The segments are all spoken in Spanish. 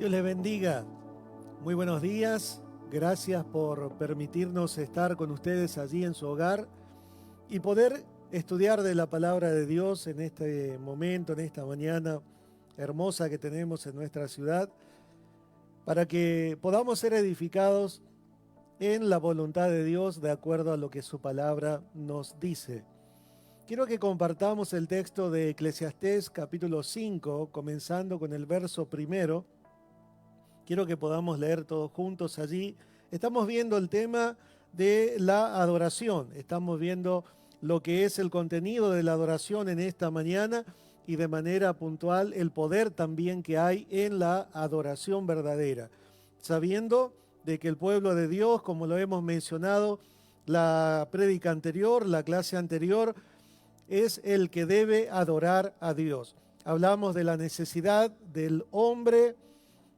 Dios les bendiga. Muy buenos días. Gracias por permitirnos estar con ustedes allí en su hogar y poder estudiar de la palabra de Dios en este momento, en esta mañana hermosa que tenemos en nuestra ciudad, para que podamos ser edificados en la voluntad de Dios de acuerdo a lo que su palabra nos dice. Quiero que compartamos el texto de Eclesiastés capítulo 5, comenzando con el verso primero. Quiero que podamos leer todos juntos allí. Estamos viendo el tema de la adoración. Estamos viendo lo que es el contenido de la adoración en esta mañana y de manera puntual el poder también que hay en la adoración verdadera. Sabiendo de que el pueblo de Dios, como lo hemos mencionado, la prédica anterior, la clase anterior, es el que debe adorar a Dios. Hablamos de la necesidad del hombre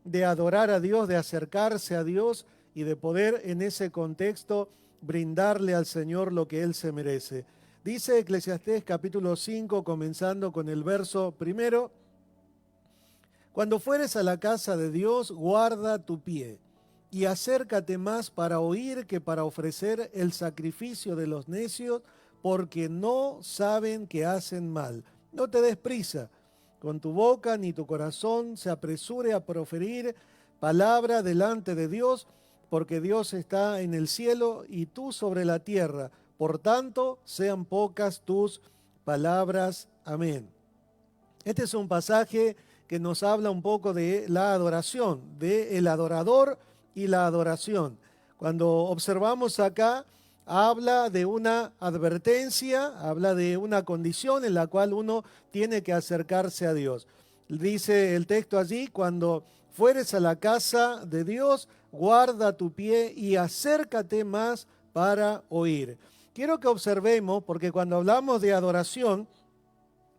de adorar a Dios, de acercarse a Dios y de poder en ese contexto brindarle al Señor lo que Él se merece. Dice Eclesiastés capítulo 5, comenzando con el verso primero: Cuando fueres a la casa de Dios, guarda tu pie y acércate más para oír que para ofrecer el sacrificio de los necios, porque no saben que hacen mal. No te des prisa con tu boca, ni tu corazón se apresure a proferir palabra delante de Dios, porque Dios está en el cielo y tú sobre la tierra. Por tanto, sean pocas tus palabras. Amén. Este es un pasaje que nos habla un poco de la adoración, de el adorador y la adoración. Cuando observamos acá, habla de una advertencia, habla de una condición en la cual uno tiene que acercarse a Dios. Dice el texto allí: cuando fueres a la casa de Dios, guarda tu pie y acércate más para oír. Quiero que observemos, porque cuando hablamos de adoración,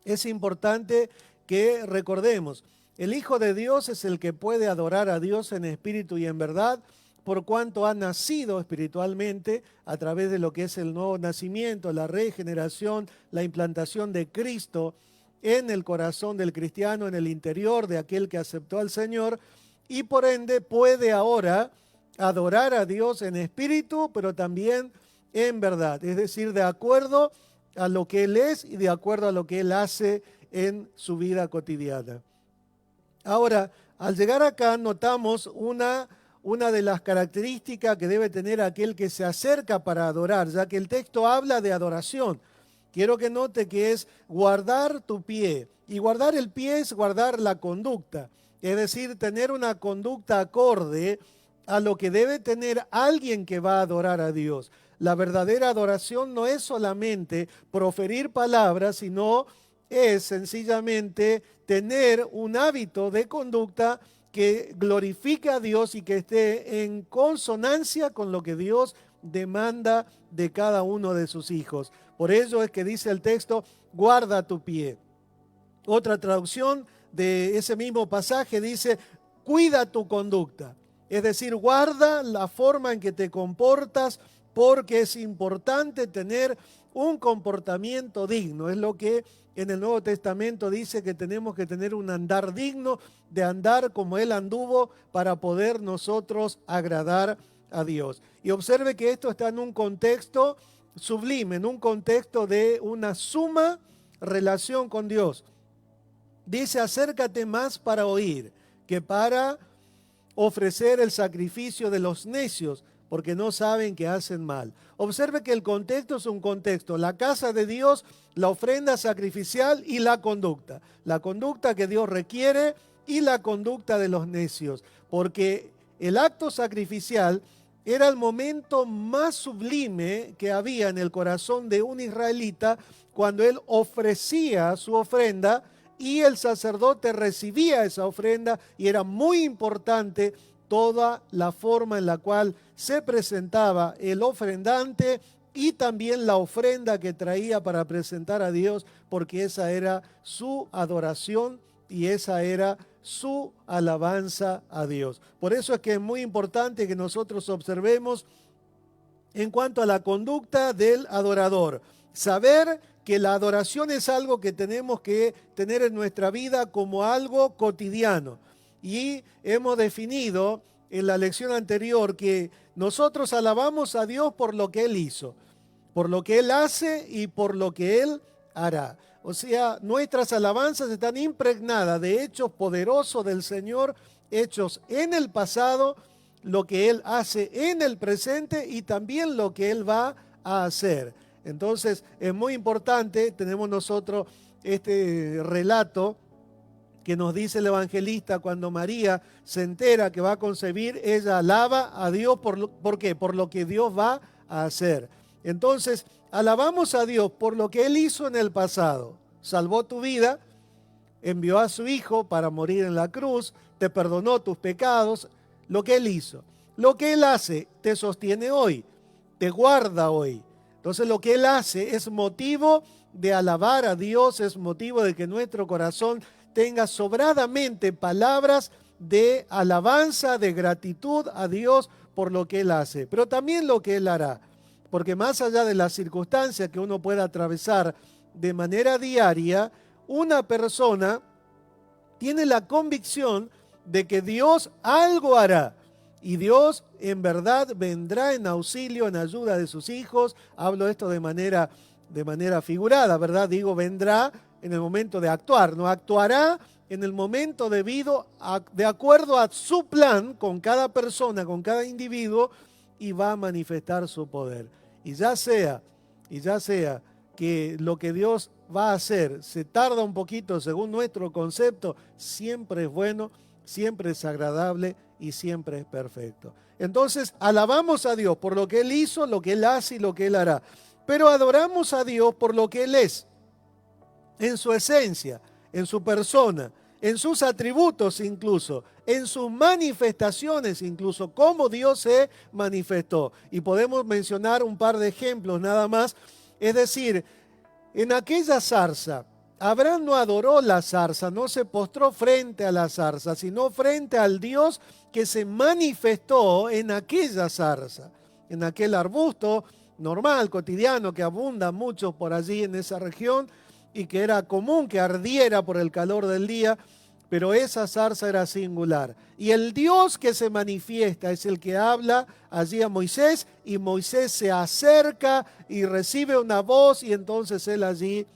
es importante que recordemos, el Hijo de Dios es el que puede adorar a Dios en espíritu y en verdad, por cuanto ha nacido espiritualmente a través de lo que es el nuevo nacimiento, la regeneración, la implantación de Cristo en el corazón del cristiano, en el interior de aquel que aceptó al Señor, y por ende puede ahora adorar a Dios en espíritu, pero también en verdad, es decir, de acuerdo a lo que Él es y de acuerdo a lo que Él hace en su vida cotidiana. Ahora, al llegar acá notamos una de las características que debe tener aquel que se acerca para adorar, ya que el texto habla de adoración. Quiero que note que es guardar tu pie. Y guardar el pie es guardar la conducta. Es decir, tener una conducta acorde a lo que debe tener alguien que va a adorar a Dios. La verdadera adoración no es solamente proferir palabras, sino es sencillamente tener un hábito de conducta que glorifique a Dios y que esté en consonancia con lo que Dios demanda de cada uno de sus hijos. Por ello es que dice el texto: guarda tu pie. Otra traducción de ese mismo pasaje dice: cuida tu conducta. Es decir, guarda la forma en que te comportas, porque es importante tener un comportamiento digno. Es lo que en el Nuevo Testamento dice, que tenemos que tener un andar digno, de andar como Él anduvo, para poder nosotros agradar a Dios. Y observe que esto está en un contexto sublime, en un contexto de una suma relación con Dios. Dice: acércate más para oír que para ofrecer el sacrificio de los necios, porque no saben que hacen mal. Observe que el contexto es un contexto: la casa de Dios, la ofrenda sacrificial y la conducta que Dios requiere y la conducta de los necios, porque el acto sacrificial era el momento más sublime que había en el corazón de un israelita, cuando él ofrecía su ofrenda y el sacerdote recibía esa ofrenda, y era muy importante toda la forma en la cual se presentaba el ofrendante y también la ofrenda que traía para presentar a Dios, porque esa era su adoración y esa era su alabanza a Dios. Por eso es que es muy importante que nosotros observemos en cuanto a la conducta del adorador. Saber que la adoración es algo que tenemos que tener en nuestra vida como algo cotidiano. Y hemos definido en la lección anterior que nosotros alabamos a Dios por lo que Él hizo, por lo que Él hace y por lo que Él hará. O sea, nuestras alabanzas están impregnadas de hechos poderosos del Señor, hechos en el pasado, lo que Él hace en el presente y también lo que Él va a hacer. Entonces, es muy importante, tenemos nosotros este relato que nos dice el evangelista cuando María se entera que va a concebir, ella alaba a Dios ¿por qué? Por lo que Dios va a hacer. Entonces, alabamos a Dios por lo que Él hizo en el pasado. Salvó tu vida, envió a su Hijo para morir en la cruz, te perdonó tus pecados, lo que Él hizo. Lo que Él hace te sostiene hoy, te guarda hoy. Entonces lo que Él hace es motivo de alabar a Dios, es motivo de que nuestro corazón tenga sobradamente palabras de alabanza, de gratitud a Dios por lo que Él hace, pero también lo que Él hará. Porque más allá de las circunstancias que uno pueda atravesar de manera diaria, una persona tiene la convicción de que Dios algo hará. Y Dios en verdad vendrá en auxilio, en ayuda de sus hijos. Hablo esto de manera figurada, ¿verdad? Digo, vendrá en el momento de actuar, no actuará en el momento debido, de acuerdo a su plan con cada persona, con cada individuo, y va a manifestar su poder. Y ya sea que lo que Dios va a hacer se tarda un poquito según nuestro concepto, siempre es bueno, siempre es agradable y siempre es perfecto. Entonces, alabamos a Dios por lo que Él hizo, lo que Él hace y lo que Él hará. Pero adoramos a Dios por lo que Él es, en su esencia, en su persona, en sus atributos incluso, en sus manifestaciones incluso, cómo Dios se manifestó. Y podemos mencionar un par de ejemplos nada más. Es decir, en aquella zarza, Abraham no adoró la zarza, no se postró frente a la zarza, sino frente al Dios que se manifestó en aquella zarza, en aquel arbusto normal, cotidiano, que abunda mucho por allí en esa región y que era común que ardiera por el calor del día, pero esa zarza era singular. Y el Dios que se manifiesta es el que habla allí a Moisés, y Moisés se acerca y recibe una voz, y entonces él allí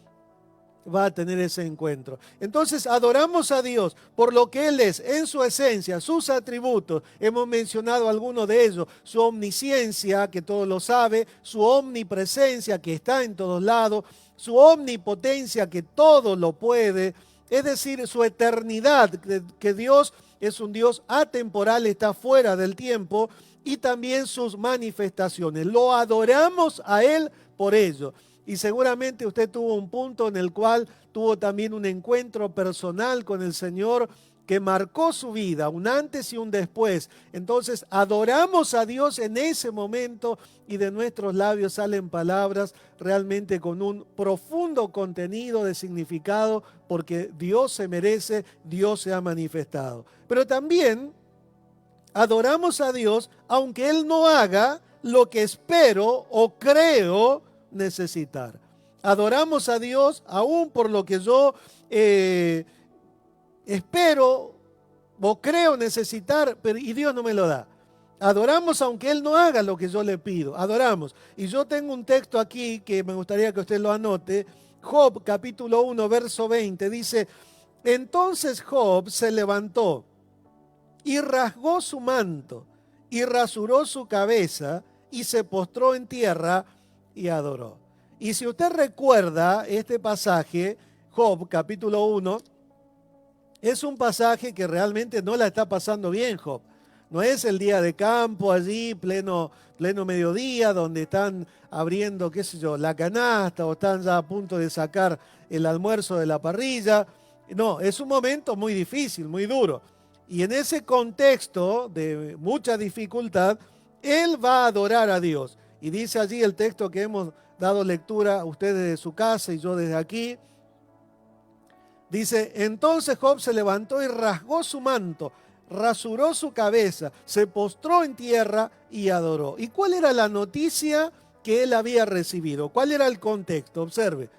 va a tener ese encuentro. Entonces adoramos a Dios por lo que Él es, en su esencia, sus atributos. Hemos mencionado algunos de ellos: su omnisciencia, que todo lo sabe; su omnipresencia, que está en todos lados; su omnipotencia, que todo lo puede; es decir, su eternidad, que Dios es un Dios atemporal, está fuera del tiempo; y también sus manifestaciones. Lo adoramos a Él por ello. Y seguramente usted tuvo un punto en el cual tuvo también un encuentro personal con el Señor que marcó su vida, un antes y un después. Entonces adoramos a Dios en ese momento, y de nuestros labios salen palabras realmente con un profundo contenido de significado, porque Dios se merece, Dios se ha manifestado. Pero también adoramos a Dios aunque Él no haga lo que espero o creo necesitar. Adoramos a Dios aún por lo que yo espero o creo necesitar, y Dios no me lo da. Adoramos aunque Él no haga lo que yo le pido. Adoramos. Y yo tengo un texto aquí que me gustaría que usted lo anote. Job capítulo 1 verso 20 dice: entonces Job se levantó y rasgó su manto y rasuró su cabeza y se postró en tierra y adoró. Y si usted recuerda este pasaje, Job capítulo 1, es un pasaje que realmente no la está pasando bien Job. No es el día de campo allí, pleno mediodía, donde están abriendo, qué sé yo, la canasta, o están ya a punto de sacar el almuerzo de la parrilla. No, es un momento muy difícil, muy duro. Y en ese contexto de mucha dificultad, él va a adorar a Dios. Y dice allí el texto que hemos dado lectura, ustedes desde su casa y yo desde aquí. Dice: entonces Job se levantó y rasgó su manto, rasuró su cabeza, se postró en tierra y adoró. ¿Y cuál era la noticia que él había recibido? ¿Cuál era el contexto? Observe.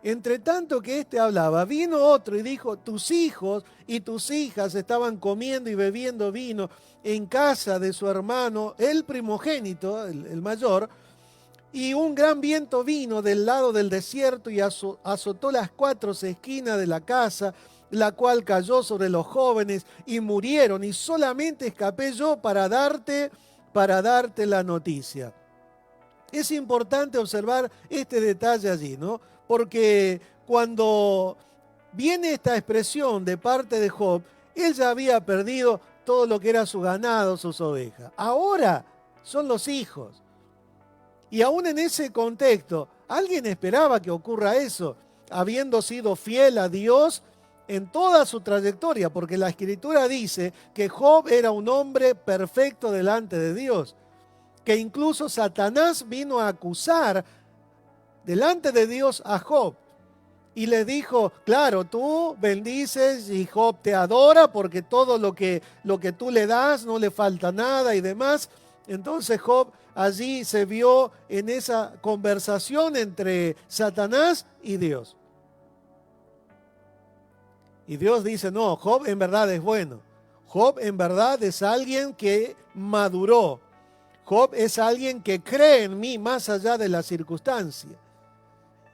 Entre tanto que éste hablaba, vino otro y dijo, tus hijos y tus hijas estaban comiendo y bebiendo vino en casa de su hermano, el primogénito, el mayor, y un gran viento vino del lado del desierto y azotó las 4 esquinas de la casa, la cual cayó sobre los jóvenes y murieron, y solamente escapé yo para darte la noticia. Es importante observar este detalle allí, ¿no? Porque cuando viene esta expresión de parte de Job, él ya había perdido todo lo que era su ganado, sus ovejas. Ahora son los hijos. Y aún en ese contexto, ¿alguien esperaba que ocurra eso? Habiendo sido fiel a Dios en toda su trayectoria, porque la Escritura dice que Job era un hombre perfecto delante de Dios, que incluso Satanás vino a acusar delante de Dios a Job. Y le dijo, claro, tú bendices y Job te adora porque todo lo que tú le das no le falta nada y demás. Entonces Job allí se vio en esa conversación entre Satanás y Dios. Y Dios dice, no, Job en verdad es bueno. Job en verdad es alguien que maduró. Job es alguien que cree en mí más allá de la circunstancia.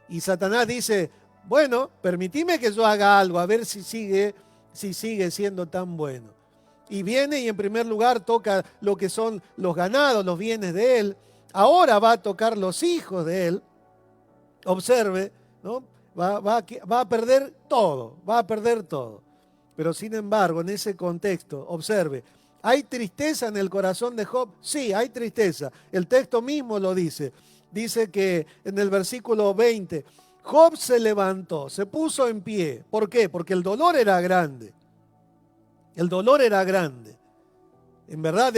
Y Satanás dice, bueno, permitime que yo haga algo, a ver si sigue siendo tan bueno. Y viene y en primer lugar toca lo que son los ganados, los bienes de él. Ahora va a tocar los hijos de él. Observe, ¿no? Va a perder todo, va a perder todo. Pero sin embargo, en ese contexto, observe, ¿hay tristeza en el corazón de Job? Sí, hay tristeza. El texto mismo lo dice. Dice que en el versículo 20, Job se levantó, se puso en pie. ¿Por qué? Porque el dolor era grande. El dolor era grande. En verdad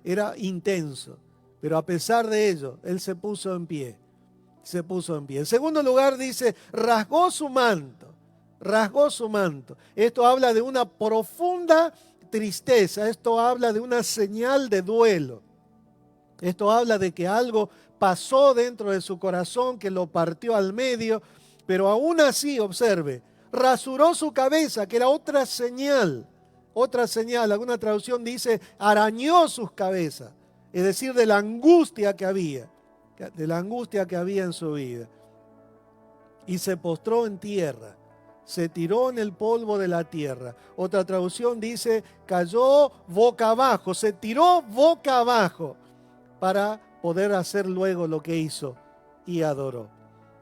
era intenso. Pero a pesar de ello, él se puso en pie. Se puso en pie. En segundo lugar dice, rasgó su manto. Rasgó su manto. Esto habla de una profunda tristeza. Esto habla de una señal de duelo. Esto habla de que algo pasó dentro de su corazón, que lo partió al medio, pero aún así, observe, rasuró su cabeza, que era otra señal. Otra señal, alguna traducción dice, arañó sus cabezas, es decir, de la angustia que había en su vida. Y se postró en tierra, se tiró en el polvo de la tierra. Otra traducción dice, cayó boca abajo, se tiró boca abajo para poder hacer luego lo que hizo y adoró.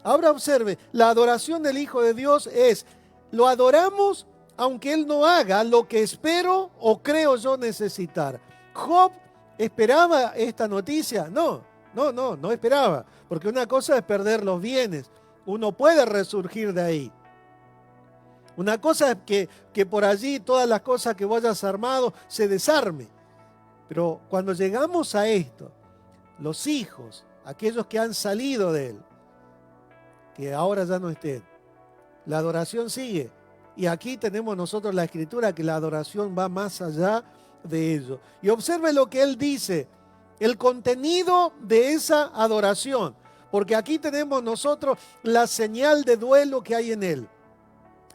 Ahora observe, la adoración del Hijo de Dios es, lo adoramos aunque Él no haga lo que espero o creo yo necesitar. ¿Job esperaba esta noticia? No esperaba, porque una cosa es perder los bienes, uno puede resurgir de ahí. Una cosa es que por allí todas las cosas que vos hayas armado se desarme. Pero cuando llegamos a esto, los hijos, aquellos que han salido de Él, que ahora ya no estén, la adoración sigue. Y aquí tenemos nosotros la Escritura que la adoración va más allá de ello. Y observe lo que Él dice, el contenido de esa adoración. Porque aquí tenemos nosotros la señal de duelo que hay en Él.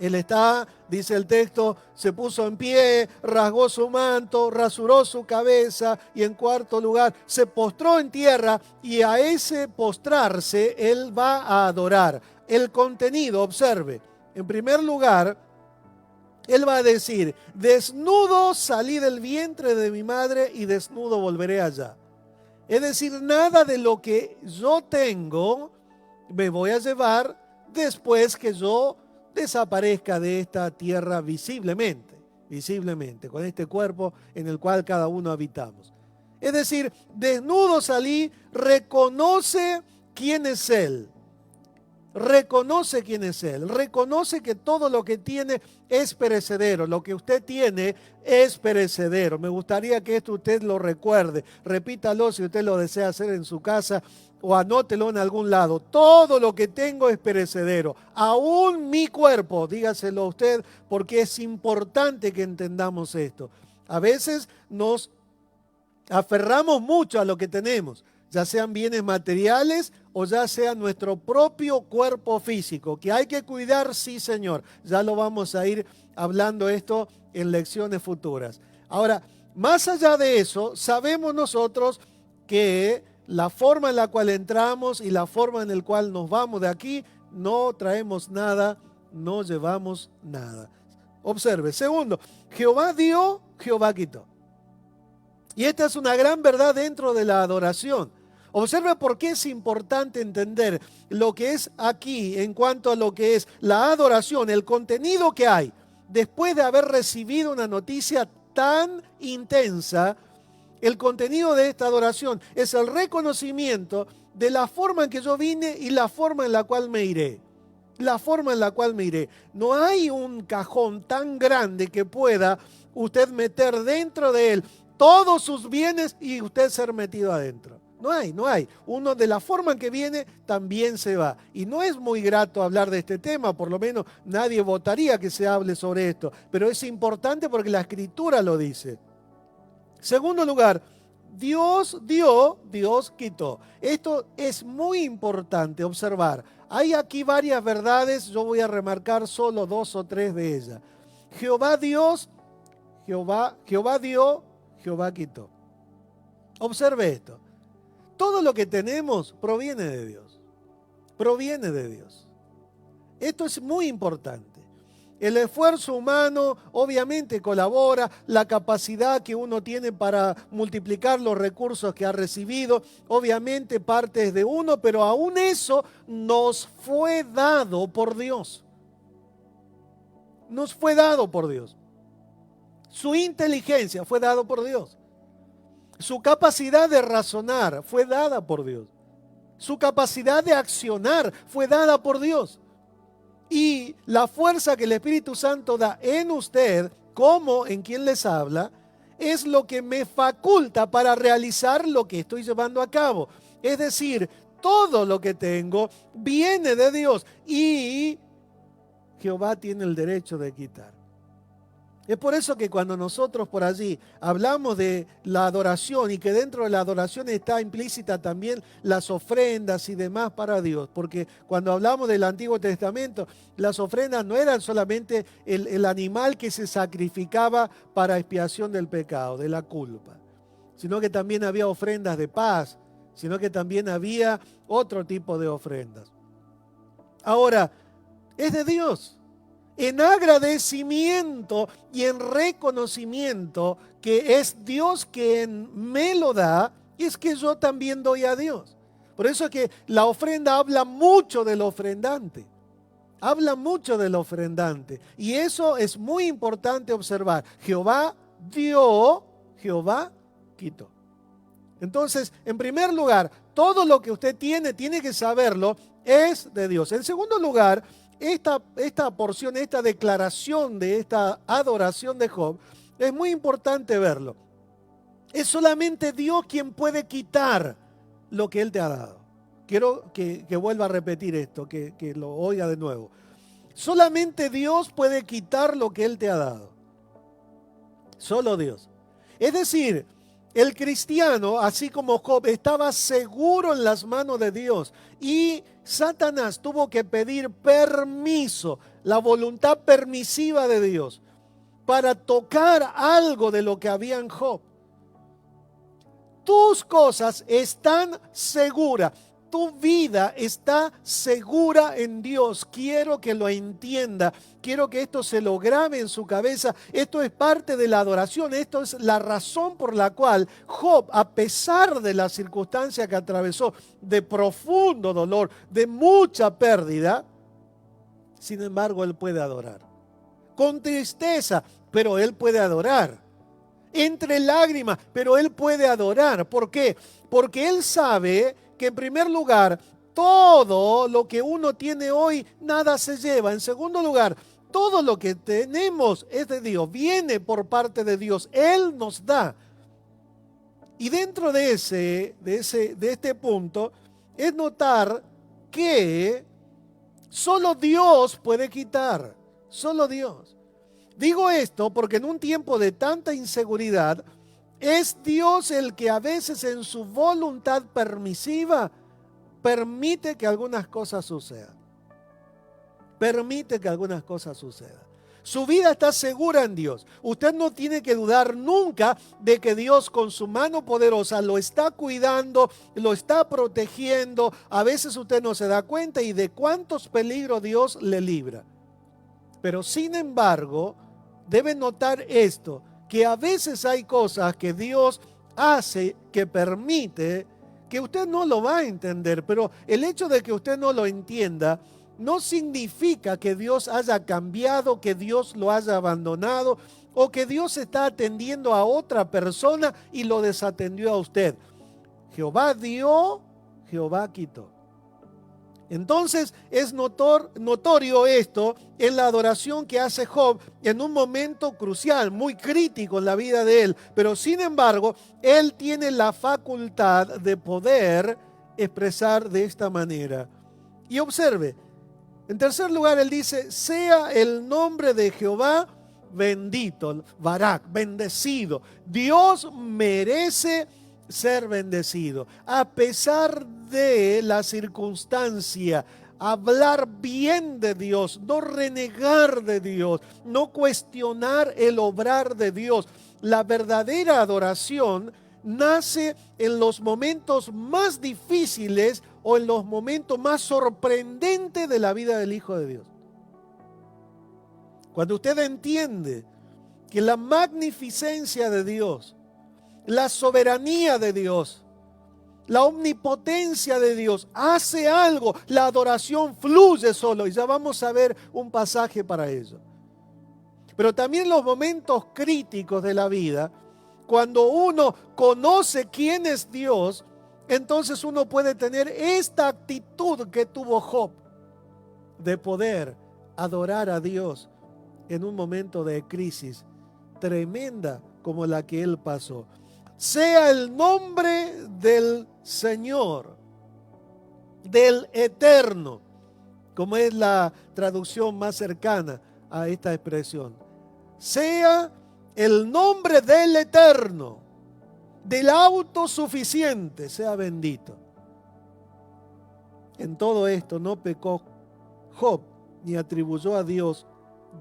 Él está, dice el texto, se puso en pie, rasgó su manto, rasuró su cabeza y en cuarto lugar se postró en tierra y a ese postrarse Él va a adorar. El contenido, observe, en primer lugar, Él va a decir, desnudo salí del vientre de mi madre y desnudo volveré allá. Es decir, nada de lo que yo tengo me voy a llevar después que yo desaparezca de esta tierra visiblemente, con este cuerpo en el cual cada uno habitamos. Es decir, desnudo salí, reconoce quién es Él. Reconoce quién es Él, reconoce que todo lo que tiene es perecedero, lo que usted tiene es perecedero. Me gustaría que esto usted lo recuerde, repítalo si usted lo desea hacer en su casa o anótelo en algún lado. Todo lo que tengo es perecedero, aún mi cuerpo, dígaselo a usted porque es importante que entendamos esto. A veces nos aferramos mucho a lo que tenemos. ya sean bienes materiales o ya sea nuestro propio cuerpo físico, que hay que cuidar, sí, Señor. Ya lo vamos a ir hablando esto en lecciones futuras. Ahora, más allá de eso, sabemos nosotros que la forma en la cual entramos y la forma en la cual nos vamos de aquí, no traemos nada, no llevamos nada. Observe. Segundo, Jehová dio, Jehová quitó. Y esta es una gran verdad dentro de la adoración. Observe por qué es importante entender lo que es aquí en cuanto a lo que es la adoración, el contenido que hay después de haber recibido una noticia tan intensa. El contenido de esta adoración es el reconocimiento de la forma en que yo vine y la forma en la cual me iré. La forma en la cual me iré. No hay un cajón tan grande que pueda usted meter dentro de él todos sus bienes y usted ser metido adentro. No hay. Uno de la forma en que viene también se va. Y no es muy grato hablar de este tema, por lo menos nadie votaría que se hable sobre esto. Pero es importante porque la Escritura lo dice. Segundo lugar, Dios dio, Dios quitó. Esto es muy importante observar. Hay aquí varias verdades, yo voy a remarcar solo 2 o 3 de ellas. Jehová Dios, Jehová dio, Jehová quitó. Observe esto. Todo lo que tenemos proviene de Dios. Proviene de Dios. Esto es muy importante. El esfuerzo humano obviamente colabora, la capacidad que uno tiene para multiplicar los recursos que ha recibido, obviamente parte es de uno, pero aún eso nos fue dado por Dios. Nos fue dado por Dios. Su inteligencia fue dada por Dios. Su capacidad de razonar fue dada por Dios. Su capacidad de accionar fue dada por Dios. Y la fuerza que el Espíritu Santo da en usted, como en quien les habla, es lo que me faculta para realizar lo que estoy llevando a cabo. Es decir, todo lo que tengo viene de Dios y Jehová tiene el derecho de quitar. Es por eso que cuando nosotros por allí hablamos de la adoración y que dentro de la adoración está implícita también las ofrendas y demás para Dios, porque cuando hablamos del Antiguo Testamento, las ofrendas no eran solamente el animal que se sacrificaba para expiación del pecado, de la culpa, sino que también había ofrendas de paz, sino que también había otro tipo de ofrendas. Ahora, es de Dios. En agradecimiento y en reconocimiento que es Dios quien me lo da, es que yo también doy a Dios. Por eso es que la ofrenda habla mucho del ofrendante. Habla mucho del ofrendante. Y eso es muy importante observar. Jehová dio, Jehová quitó. Entonces, en primer lugar, todo lo que usted tiene que saberlo, es de Dios. En segundo lugar, esta porción, esta declaración de esta adoración de Job, es muy importante verlo. Es solamente Dios quien puede quitar lo que Él te ha dado. Quiero que vuelva a repetir esto, que lo oiga de nuevo. Solamente Dios puede quitar lo que Él te ha dado. Solo Dios. Es decir, el cristiano, así como Job, estaba seguro en las manos de Dios y Satanás tuvo que pedir permiso, la voluntad permisiva de Dios, para tocar algo de lo que había en Job. Tus cosas están seguras. Tu vida está segura en Dios. Quiero que lo entienda. Quiero que esto se lo grabe en su cabeza. Esto es parte de la adoración. Esto es la razón por la cual Job, a pesar de la circunstancia que atravesó, de profundo dolor, de mucha pérdida, sin embargo, él puede adorar. Con tristeza, pero él puede adorar. Entre lágrimas, pero él puede adorar. ¿Por qué? Porque él sabe que en primer lugar, todo lo que uno tiene hoy, nada se lleva. En segundo lugar, todo lo que tenemos es de Dios, viene por parte de Dios. Él nos da. Y dentro de este punto, es notar que solo Dios puede quitar. Solo Dios. Digo esto porque en un tiempo de tanta inseguridad, Es Dios el que a veces en su voluntad permisiva permite que algunas cosas sucedan. Permite que algunas cosas sucedan. Su vida está segura en Dios. Usted no tiene que dudar nunca de que Dios con su mano poderosa lo está cuidando, lo está protegiendo. A veces usted no se da cuenta y de cuántos peligros Dios le libra. Pero sin embargo, debe notar esto, que a veces hay cosas que Dios hace, que permite, que usted no lo va a entender, pero el hecho de que usted no lo entienda no significa que Dios haya cambiado, que Dios lo haya abandonado o que Dios está atendiendo a otra persona y lo desatendió a usted. Jehová dio, Jehová quitó. Entonces es notorio esto en la adoración que hace Job en un momento crucial, muy crítico en la vida de él. Pero sin embargo, él tiene la facultad de poder expresar de esta manera. Y observe, en tercer lugar, él dice, sea el nombre de Jehová bendito, Barak, bendecido. Dios merece ser bendecido. A pesar de la circunstancia, hablar bien de Dios, no renegar de Dios, no cuestionar el obrar de Dios. La verdadera adoración nace en los momentos más difíciles o en los momentos más sorprendentes de la vida del Hijo de Dios. Cuando usted entiende que la magnificencia de Dios, la soberanía de Dios, la omnipotencia de Dios hace algo, la adoración fluye solo, y ya vamos a ver un pasaje para ello. Pero también los momentos críticos de la vida, cuando uno conoce quién es Dios, entonces uno puede tener esta actitud que tuvo Job, de poder adorar a Dios en un momento de crisis tremenda como la que él pasó. Sea el nombre del Señor, del Eterno, como es la traducción más cercana a esta expresión. Sea el nombre del Eterno, del autosuficiente, sea bendito. En todo esto no pecó Job ni atribuyó a Dios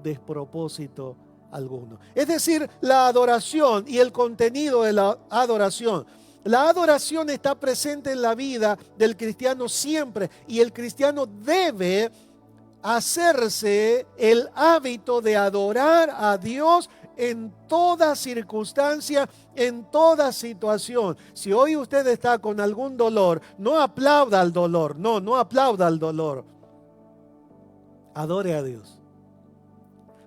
despropósito alguno. Es decir, la adoración y el contenido de la adoración. La adoración está presente en la vida del cristiano siempre y el cristiano debe hacerse el hábito de adorar a Dios en toda circunstancia, en toda situación. Si hoy usted está con algún dolor, no aplauda al dolor, no aplauda al dolor. Adore a Dios.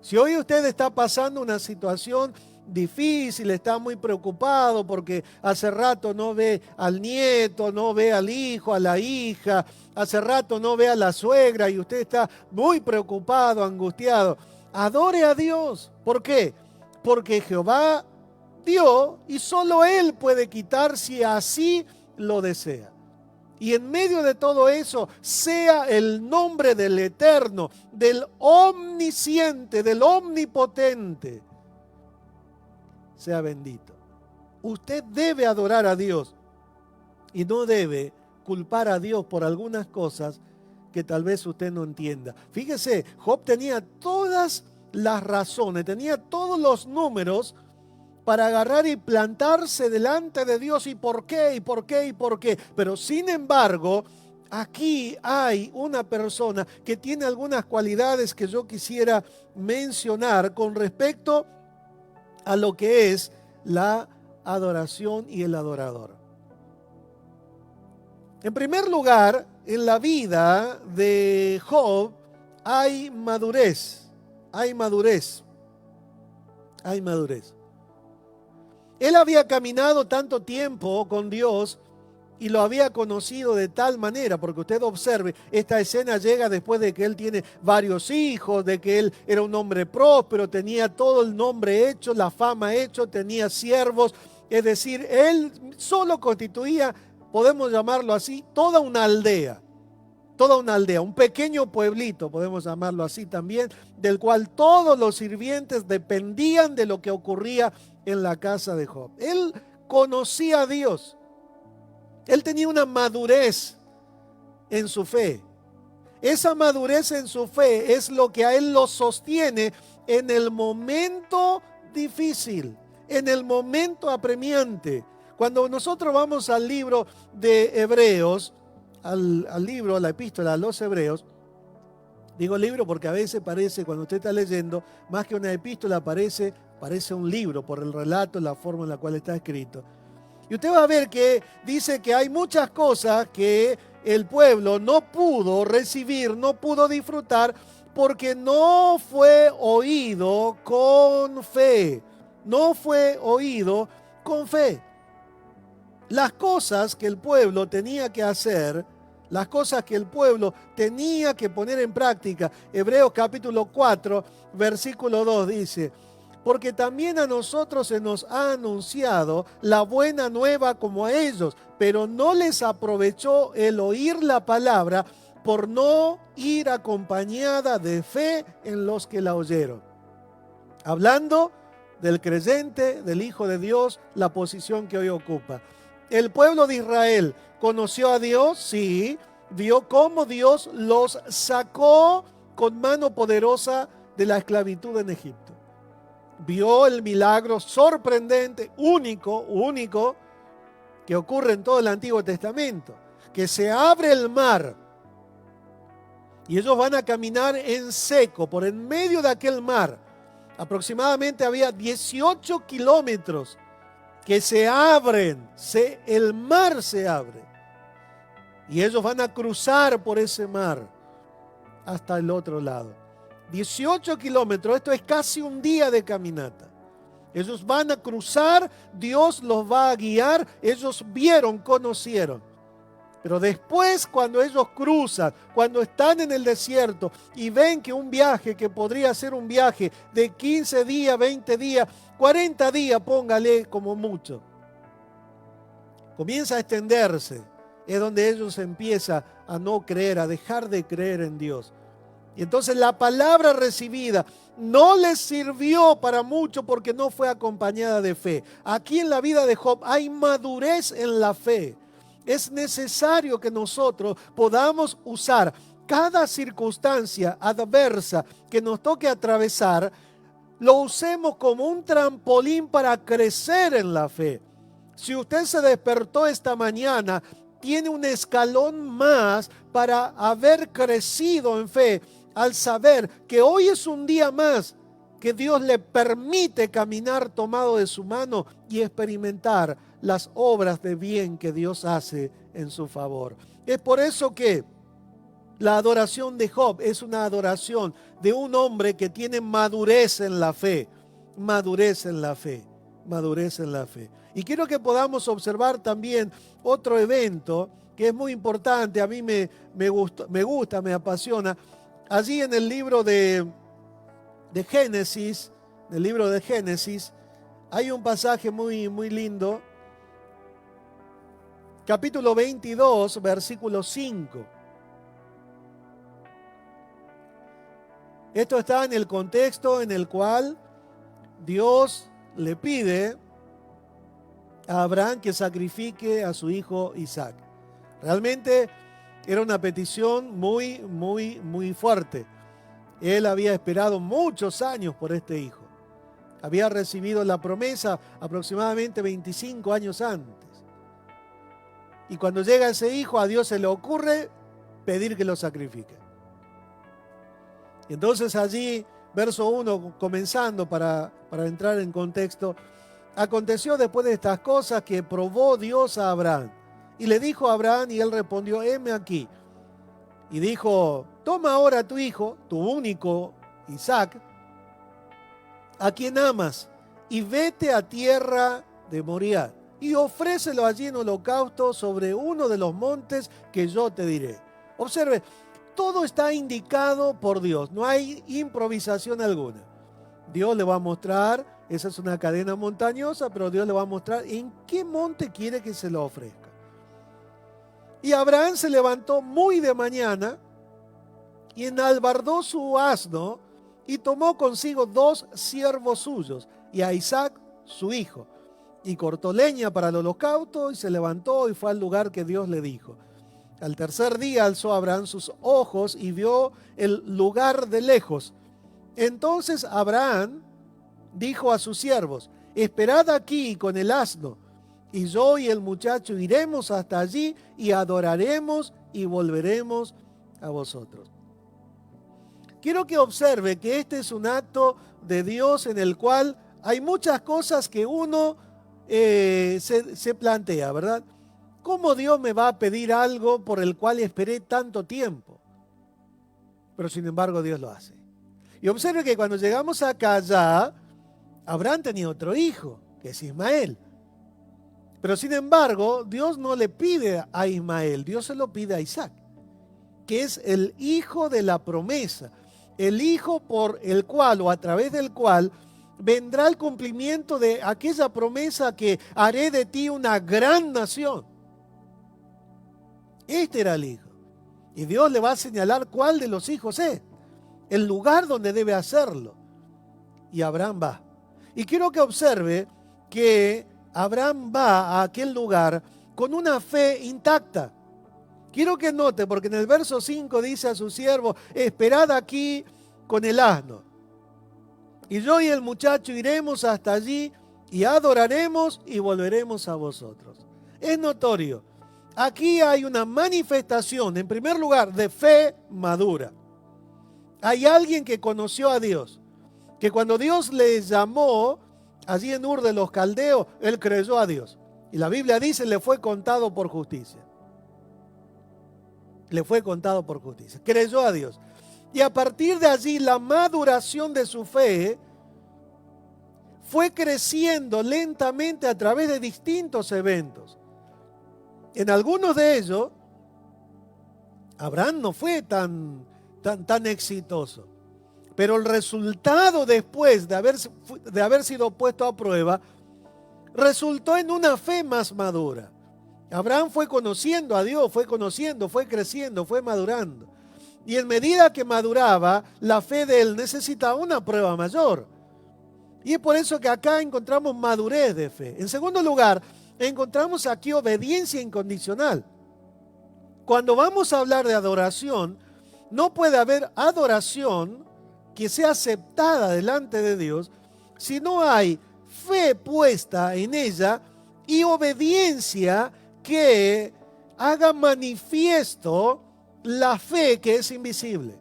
Si hoy usted está pasando una situación difícil, está muy preocupado porque hace rato no ve al nieto, no ve al hijo, a la hija, hace rato no ve a la suegra y usted está muy preocupado, angustiado, adore a Dios. ¿Por qué? Porque Jehová dio y solo Él puede quitar si así lo desea. Y en medio de todo eso, sea el nombre del Eterno, del Omnisciente, del Omnipotente, sea bendito. Usted debe adorar a Dios y no debe culpar a Dios por algunas cosas que tal vez usted no entienda. Fíjese, Job tenía todas las razones, tenía todos los números para agarrar y plantarse delante de Dios. ¿Y por qué? ¿Y por qué? ¿Y por qué? Pero sin embargo, aquí hay una persona que tiene algunas cualidades que yo quisiera mencionar con respecto a lo que es la adoración y el adorador. En primer lugar, en la vida de Job hay madurez, hay madurez, hay madurez. Él había caminado tanto tiempo con Dios y lo había conocido de tal manera, porque usted observe, esta escena llega después de que él tiene varios hijos, de que él era un hombre próspero, tenía todo el nombre hecho, la fama hecho, tenía siervos, es decir, él solo constituía, podemos llamarlo así, toda una aldea. toda una aldea, un pequeño pueblito, podemos llamarlo así también, del cual todos los sirvientes dependían de lo que ocurría en la casa de Job. Él conocía a Dios. Él tenía una madurez en su fe. Esa madurez en su fe es lo que a él lo sostiene en el momento difícil, en el momento apremiante. Cuando nosotros vamos al libro de Hebreos, al libro, a la epístola a los Hebreos, digo libro porque a veces parece, cuando usted está leyendo, más que una epístola parece un libro por el relato, la forma en la cual está escrito. Y usted va a ver que dice que hay muchas cosas que el pueblo no pudo recibir, no pudo disfrutar, porque no fue oído con fe. No fue oído con fe. Las cosas que el pueblo tenía que hacer, las cosas que el pueblo tenía que poner en práctica. Hebreos capítulo 4, versículo 2 dice: porque también a nosotros se nos ha anunciado la buena nueva como a ellos, pero no les aprovechó el oír la palabra por no ir acompañada de fe en los que la oyeron. Hablando del creyente, del Hijo de Dios, la posición que hoy ocupa. El pueblo de Israel conoció a Dios, sí, vio cómo Dios los sacó con mano poderosa de la esclavitud en Egipto. Vio el milagro sorprendente, único, que ocurre en todo el Antiguo Testamento, que se abre el mar y ellos van a caminar en seco por en medio de aquel mar. Aproximadamente había 18 kilómetros que se abren, el mar se abre y ellos van a cruzar por ese mar hasta el otro lado. 18 kilómetros, esto es casi un día de caminata. Ellos van a cruzar, Dios los va a guiar, ellos vieron, conocieron. Pero después, cuando ellos cruzan, cuando están en el desierto y ven que un viaje que podría ser un viaje de 15 días, 20 días, 40 días, póngale como mucho, comienza a extenderse, es donde ellos empiezan a no creer, a dejar de creer en Dios. Y entonces la palabra recibida no les sirvió para mucho porque no fue acompañada de fe. Aquí en la vida de Job hay madurez en la fe. Es necesario que nosotros podamos usar cada circunstancia adversa que nos toque atravesar, lo usemos como un trampolín para crecer en la fe. Si usted se despertó esta mañana, tiene un escalón más para haber crecido en fe, al saber que hoy es un día más que Dios le permite caminar tomado de su mano y experimentar las obras de bien que Dios hace en su favor. Es por eso que la adoración de Job es una adoración de un hombre que tiene madurez en la fe, madurez en la fe, madurez en la fe. Y quiero que podamos observar también otro evento que es muy importante, a mí me gusta, me apasiona. Allí en el libro de Génesis, hay un pasaje muy lindo. Capítulo 22, versículo 5. Esto está en el contexto en el cual Dios le pide a Abraham que sacrifique a su hijo Isaac. Realmente era una petición muy fuerte. Él había esperado muchos años por este hijo. Había recibido la promesa aproximadamente 25 años antes. Y cuando llega ese hijo, a Dios se le ocurre pedir que lo sacrifique. Y entonces allí, verso 1, comenzando para entrar en contexto, aconteció después de estas cosas que probó Dios a Abraham. Y le dijo a Abraham, y él respondió: heme aquí. Y dijo: toma ahora a tu hijo, tu único Isaac, a quien amas, y vete a tierra de Moriah, y ofrécelo allí en holocausto sobre uno de los montes que yo te diré. Observe, todo está indicado por Dios, no hay improvisación alguna. Dios le va a mostrar, esa es una cadena montañosa, pero Dios le va a mostrar en qué monte quiere que se lo ofrezca. Y Abraham se levantó muy de mañana y enalbardó su asno y tomó consigo 2 siervos suyos y a Isaac su hijo. Y cortó leña para el holocausto y se levantó y fue al lugar que Dios le dijo. Al tercer día alzó Abraham sus ojos y vio el lugar de lejos. Entonces Abraham dijo a sus siervos: esperad aquí con el asno, y yo y el muchacho iremos hasta allí y adoraremos y volveremos a vosotros. Quiero que observe que este es un acto de Dios en el cual hay muchas cosas que uno se plantea, ¿verdad? ¿Cómo Dios me va a pedir algo por el cual esperé tanto tiempo? Pero sin embargo Dios lo hace. Y observe que cuando llegamos acá ya, Abraham tenía otro hijo, que es Ismael. Pero sin embargo, Dios no le pide a Ismael, Dios se lo pide a Isaac, que es el hijo de la promesa, el hijo por el cual o a través del cual vendrá el cumplimiento de aquella promesa que haré de ti una gran nación. Este era el hijo. Y Dios le va a señalar cuál de los hijos es, el lugar donde debe hacerlo. Y Abraham va. Y quiero que observe que Abraham va a aquel lugar con una fe intacta. Quiero que note, porque en el verso 5 dice a su siervo: esperad aquí con el asno. Y yo y el muchacho iremos hasta allí y adoraremos y volveremos a vosotros. Es notorio. Aquí hay una manifestación, en primer lugar, de fe madura. Hay alguien que conoció a Dios, que cuando Dios le llamó allí en Ur de los Caldeos, él creyó a Dios. Y la Biblia dice: le fue contado por justicia. Le fue contado por justicia. Creyó a Dios. Y a partir de allí, la maduración de su fe fue creciendo lentamente a través de distintos eventos. En algunos de ellos, Abraham no fue tan exitoso. Pero el resultado después de haber sido puesto a prueba, resultó en una fe más madura. Abraham fue conociendo a Dios, fue conociendo, fue creciendo, fue madurando. Y en medida que maduraba, la fe de él necesitaba una prueba mayor. Y es por eso que acá encontramos madurez de fe. En segundo lugar, encontramos aquí obediencia incondicional. Cuando vamos a hablar de adoración, no puede haber adoración que sea aceptada delante de Dios si no hay fe puesta en ella y obediencia que haga manifiesto la fe que es invisible.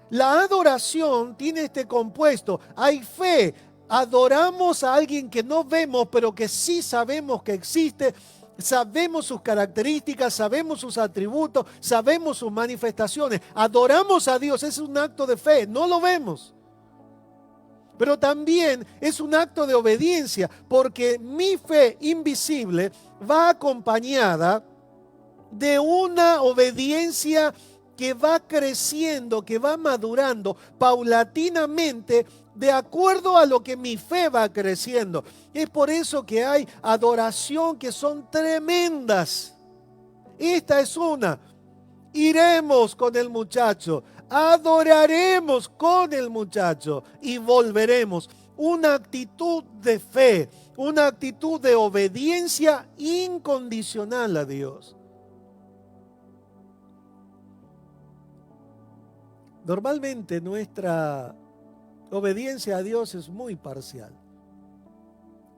La adoración tiene este compuesto. Hay fe. Adoramos a alguien que no vemos, pero que sí sabemos que existe. Sabemos sus características, sabemos sus atributos, sabemos sus manifestaciones. Adoramos a Dios, es un acto de fe, no lo vemos. Pero también es un acto de obediencia, porque mi fe invisible va acompañada de una obediencia que va creciendo, que va madurando paulatinamente de acuerdo a lo que mi fe va creciendo. Es por eso que hay adoración que son tremendas. Esta es una. Iremos con el muchacho, adoraremos con el muchacho y volveremos. Una actitud de fe, una actitud de obediencia incondicional a Dios. Normalmente nuestra obediencia a Dios es muy parcial.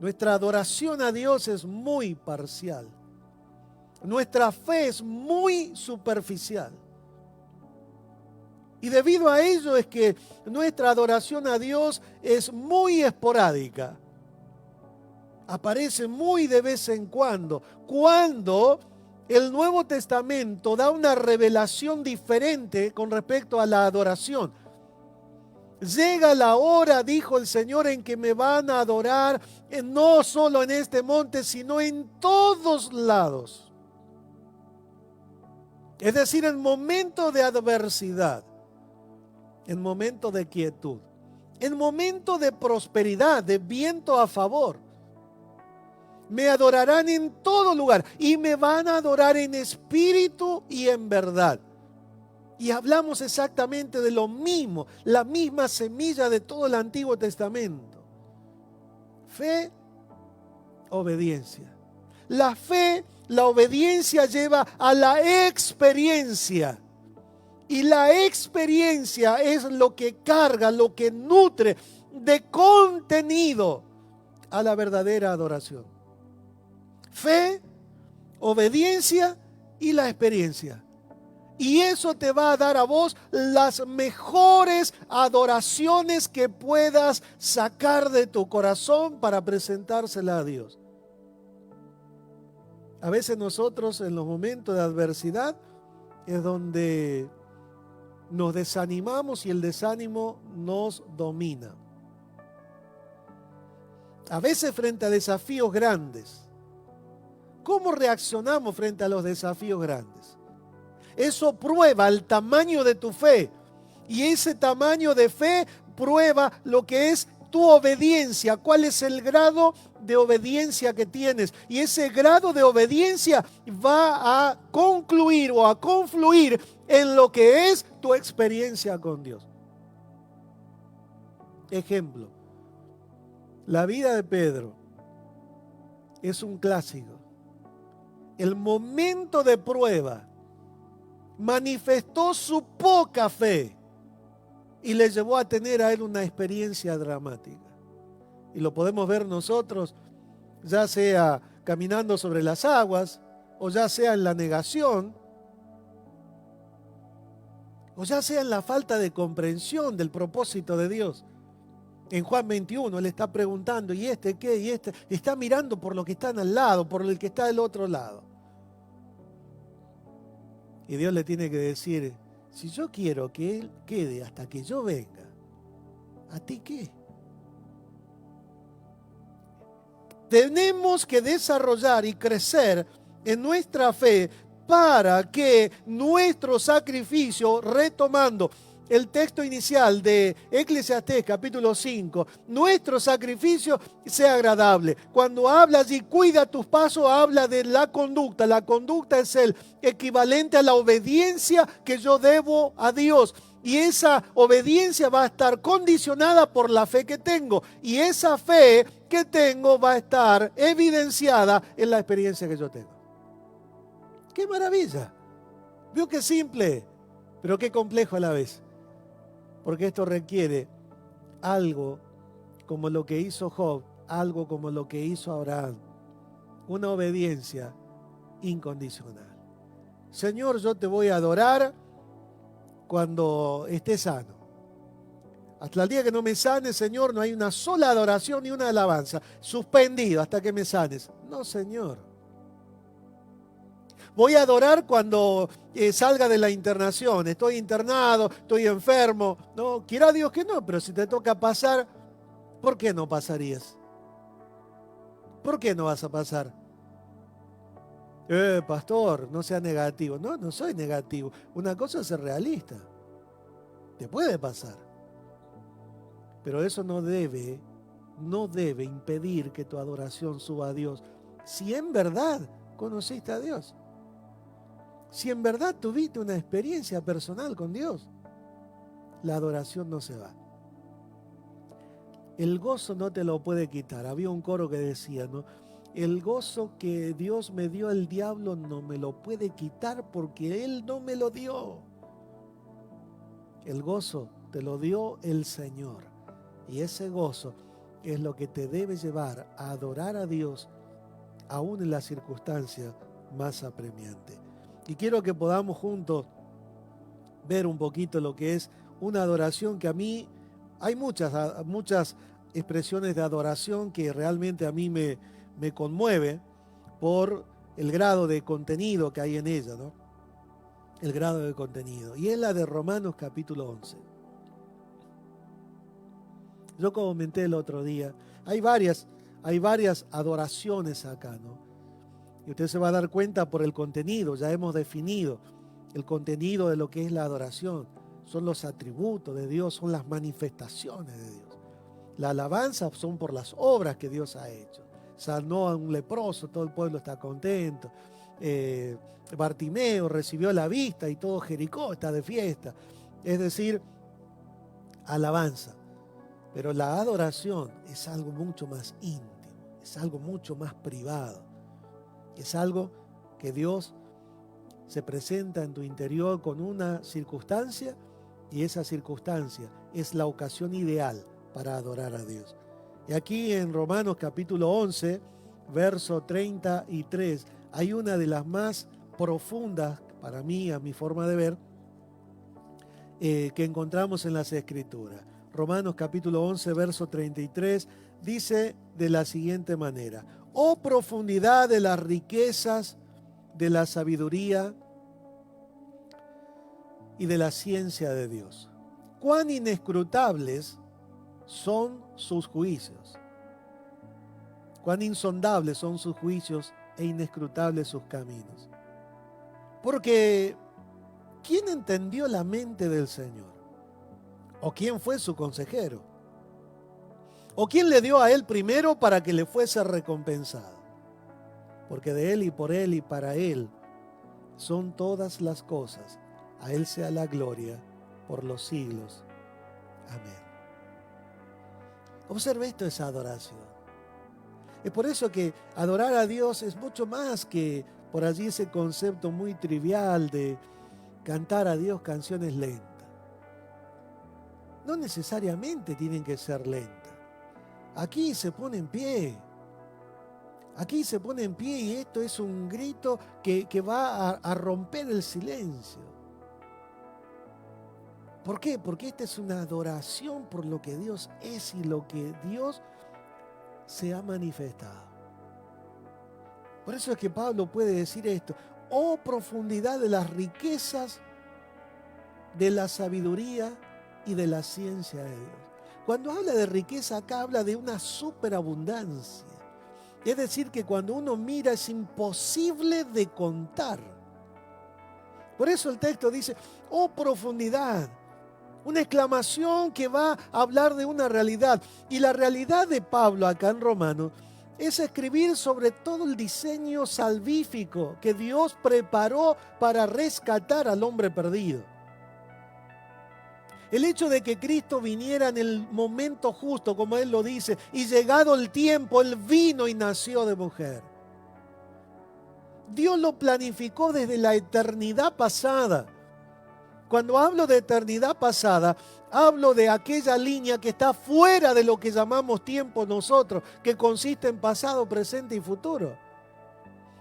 Nuestra adoración a Dios es muy parcial. Nuestra fe es muy superficial. Y debido a ello es que nuestra adoración a Dios es muy esporádica. Aparece muy de vez en cuando el Nuevo Testamento da una revelación diferente con respecto a la adoración. Llega la hora, dijo el Señor, en que me van a adorar, no solo en este monte, sino en todos lados. Es decir, en momentos de adversidad, en momentos de quietud, en momentos de prosperidad, de viento a favor. me adorarán en todo lugar y me van a adorar en espíritu y en verdad. Y hablamos exactamente de lo mismo, la misma semilla de todo el Antiguo Testamento. Fe, obediencia. La fe, la obediencia lleva a la experiencia. Y la experiencia es lo que carga, lo que nutre de contenido a la verdadera adoración. Fe, obediencia y la experiencia. Y eso te va a dar a vos las mejores adoraciones que puedas sacar de tu corazón para presentársela a Dios. A veces nosotros en los momentos de adversidad es donde nos desanimamos y el desánimo nos domina. A veces frente a desafíos grandes. ¿Cómo reaccionamos frente a los desafíos grandes? Eso prueba el tamaño de tu fe. Y ese tamaño de fe prueba lo que es tu obediencia. ¿Cuál es el grado de obediencia que tienes? Y ese grado de obediencia va a concluir o a confluir en lo que es tu experiencia con Dios. Ejemplo, la vida de Pedro es un clásico. El momento de prueba manifestó su poca fe y le llevó a tener a él una experiencia dramática. Y lo podemos ver nosotros, ya sea caminando sobre las aguas, o ya sea en la negación, o ya sea en la falta de comprensión del propósito de Dios. En Juan 21 él está preguntando, ¿y este qué? ¿Y este? Está mirando por lo que están al lado, por el que está del otro lado. Y Dios le tiene que decir, si yo quiero que él quede hasta que yo venga, ¿a ti qué? Tenemos que desarrollar y crecer en nuestra fe para que nuestro sacrificio, retomando el texto inicial de Eclesiastés capítulo 5, nuestro sacrificio sea agradable. Cuando habla allí, cuida tus pasos, habla de la conducta. La conducta es el equivalente a la obediencia que yo debo a Dios. Y esa obediencia va a estar condicionada por la fe que tengo. Y esa fe que tengo va a estar evidenciada en la experiencia que yo tengo. ¡Qué maravilla! Veo qué simple, pero qué complejo a la vez. Porque esto requiere algo como lo que hizo Job, algo como lo que hizo Abraham. Una obediencia incondicional. Señor, yo te voy a adorar cuando esté sano. Hasta el día que no me sanes, Señor, no hay una sola adoración ni una alabanza. Suspendido hasta que me sanes. No, Señor. Voy a adorar cuando salga de la internación. Estoy internado, estoy enfermo. No, quiera Dios que no, pero si te toca pasar, ¿por qué no pasarías? ¿Por qué no vas a pasar? Pastor, no sea negativo. No, no soy negativo. Una cosa es ser realista. Te puede pasar. Pero eso no debe impedir que tu adoración suba a Dios. Si en verdad conociste a Dios. Si en verdad tuviste una experiencia personal con Dios, la adoración no se va. El gozo no te lo puede quitar. Había un coro que decía, ¿no? El gozo que Dios me dio, el diablo no me lo puede quitar porque Él no me lo dio. El gozo te lo dio el Señor. Y ese gozo es lo que te debe llevar a adorar a Dios aún en la circunstancia más apremiante. Y quiero que podamos juntos ver un poquito lo que es una adoración que a mí, hay muchas expresiones de adoración que realmente a mí me conmueve por el grado de contenido que hay en ella, ¿no? El grado de contenido. Y es la de Romanos capítulo 11. Yo comenté el otro día, hay varias adoraciones acá, ¿no? Y usted se va a dar cuenta por el contenido, ya hemos definido el contenido de lo que es la adoración. Son los atributos de Dios, son las manifestaciones de Dios. La alabanza son por las obras que Dios ha hecho. sanó a un leproso, todo el pueblo está contento. Bartimeo recibió la vista y todo Jericó está de fiesta. Es decir, alabanza. Pero la adoración es algo mucho más íntimo, es algo mucho más privado. Es algo que Dios se presenta en tu interior con una circunstancia y esa circunstancia es la ocasión ideal para adorar a Dios. Y aquí en Romanos capítulo 11, verso 33, hay una de las más profundas, para mí, a mi forma de ver, que encontramos en las Escrituras. Romanos capítulo 11, verso 33, dice de la siguiente manera: oh profundidad de las riquezas, de la sabiduría y de la ciencia de Dios. Cuán inescrutables son sus juicios. Cuán insondables son sus juicios e inescrutables sus caminos. Porque ¿quién entendió la mente del Señor? ¿O quién fue su consejero? ¿O quién le dio a él primero para que le fuese recompensado? Porque de él y por él y para él son todas las cosas. A él sea la gloria por los siglos. Amén. Observe, esto es adoración. Es por eso que adorar a Dios es mucho más que por allí ese concepto muy trivial de cantar a Dios canciones lentas. No necesariamente tienen que ser lentas. Aquí se pone en pie. Aquí se pone en pie y esto es un grito que va a romper el silencio. ¿Por qué? Porque esta es una adoración por lo que Dios es y lo que Dios se ha manifestado. Por eso es que Pablo puede decir esto: oh profundidad de las riquezas, de la sabiduría y de la ciencia de Dios. Cuando habla de riqueza acá habla de una superabundancia. Es decir, que cuando uno mira es imposible de contar. Por eso el texto dice, oh profundidad. Una exclamación que va a hablar de una realidad. Y la realidad de Pablo acá en Romanos es escribir sobre todo el diseño salvífico que Dios preparó para rescatar al hombre perdido. El hecho de que Cristo viniera en el momento justo, como Él lo dice, y llegado el tiempo, Él vino y nació de mujer. Dios lo planificó desde la eternidad pasada. Cuando hablo de eternidad pasada, hablo de aquella línea que está fuera de lo que llamamos tiempo nosotros, que consiste en pasado, presente y futuro.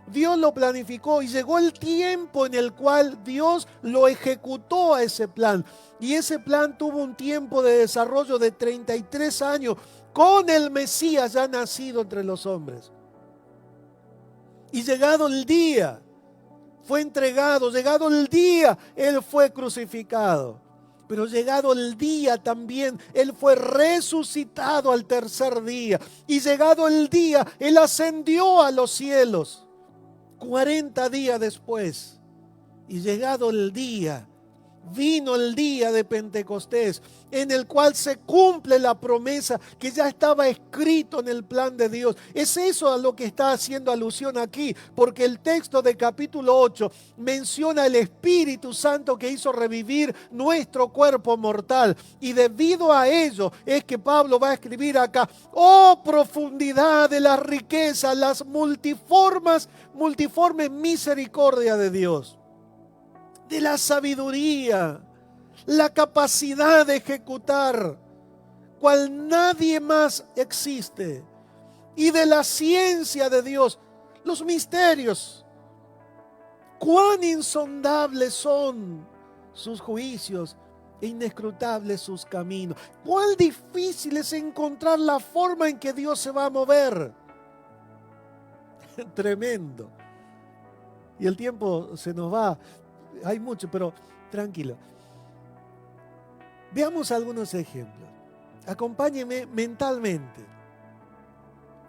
Dios lo planificó y llegó el tiempo en el cual Dios lo ejecutó a ese plan. Y ese plan tuvo un tiempo de desarrollo de 33 años con el Mesías ya nacido entre los hombres. Y llegado el día, fue entregado, llegado el día, Él fue crucificado. Pero llegado el día también, Él fue resucitado al tercer día. Y llegado el día, Él ascendió a los cielos. 40 días después, y llegado el día, vino el día de Pentecostés, en el cual se cumple la promesa que ya estaba escrito en el plan de Dios. Es eso a lo que está haciendo alusión aquí, porque el texto de capítulo 8 menciona el Espíritu Santo que hizo revivir nuestro cuerpo mortal. Y debido a ello es que Pablo va a escribir acá, oh profundidad de las riquezas, las multiforme misericordia de Dios, de la sabiduría, la capacidad de ejecutar, cual nadie más existe, y de la ciencia de Dios, los misterios. Cuán insondables son sus juicios e inescrutables sus caminos. Cuán difícil es encontrar la forma en que Dios se va a mover. Tremendo. Y el tiempo se nos va. Hay mucho, pero tranquilo. Veamos algunos ejemplos. Acompáñeme mentalmente.